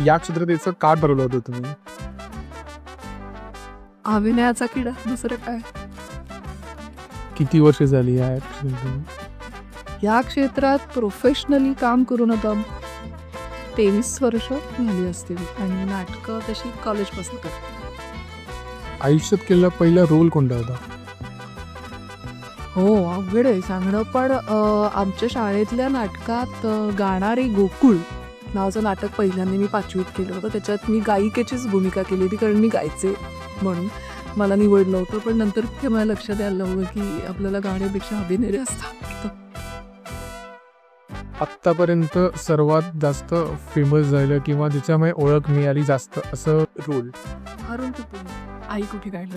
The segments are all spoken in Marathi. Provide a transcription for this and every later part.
या क्षेत्रात का ठरवलं होतं तुम्ही? अभिनयाचा किडा, दुसरं काय. किती वर्ष झाली या या क्षेत्रात प्रोफेशनली काम करून आता 23 वर्ष झाली असतील आणि नाटकं तशी कॉलेजपासून करते. आयुष्यात केलेला पहिला रोल कोणता होता? हो, अवघड आहे सांगणं, पण आमच्या शाळेतल्या नाटकात गाणारे गोकुळ नावाचं नाटक पहिल्यांदा मी 5वीत केलं होतं. त्याच्यात मी गायिकेचीच भूमिका केली होती, कारण मी गायचे म्हणून मला निवडलं होतं. पण नंतर ते मला लक्षात यायला हवं की आपल्याला गाण्यापेक्षा अभिनय असतात. आत्तापर्यंत सर्वात जास्त फेमस झालं किंवा ज्याच्यामुळे ओळख मिळाली जास्त असं रोल? अरुण कपूर, आई कुठे गायलं.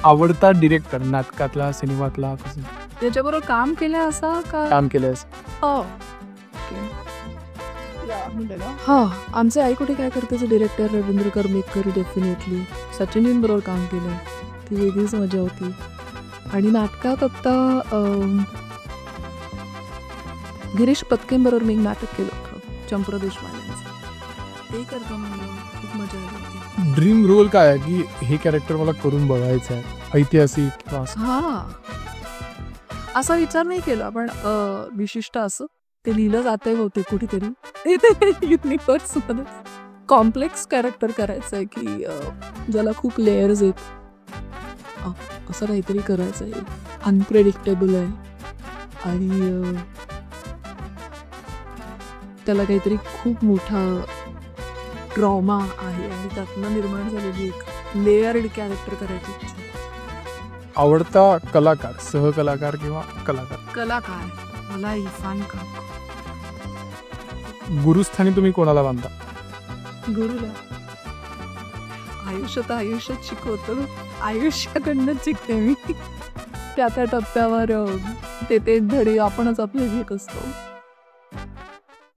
आवडता डिरेक्टर नाटकातला, सिनेमातला, कसं त्याच्याबरोबर काम केलं असं का? काम केलंस? हो, हा, आमचे आई कुठे काय करते डिरेक्टर रवींद्र करमेकर डेफिनेटली. सचिन बरोबर काम केलं, ती वेगळीच मजा होती. आणि नाटकात आत्ता गिरीश पत्केंबरोबर मी एक नाटक केलं होतं, चंपर देशपांडेंचं. ते करताना मला खूप मजा आली होती. ड्रीम रोल काय आहे की हे कॅरेक्टर मला करून बघायचं आहे, ऐतिहासिक? हा, असा विचार नाही केला, पण विशिष्ट असं ते लिहिलं जातंय होते कुठेतरी युनिव्हर्समध्ये. कॉम्प्लेक्स कॅरेक्टर करायचं आहे की ज्याला खूप लेयर्स आहेत, असं काहीतरी करायचं आहे. अनप्रेडिक्टेबल आहे आणि त्याला काहीतरी खूप मोठा ट्रॉमा आहे आणि त्यातनं निर्माण झालेली एक लेयर्ड कॅरेक्टर करायची. आवडता कलाकार, सहकलाकार किंवा कलाकार? कलाकार मला इरफान खान. गुरुस्थानी तुम्ही कोणाला मानता? गुरुला. आयुष्यात शिकवतो, आयुष्याकडनं शिकते मी. त्या टप्प्यावर ते धडे आपणच आपले घेत असतो.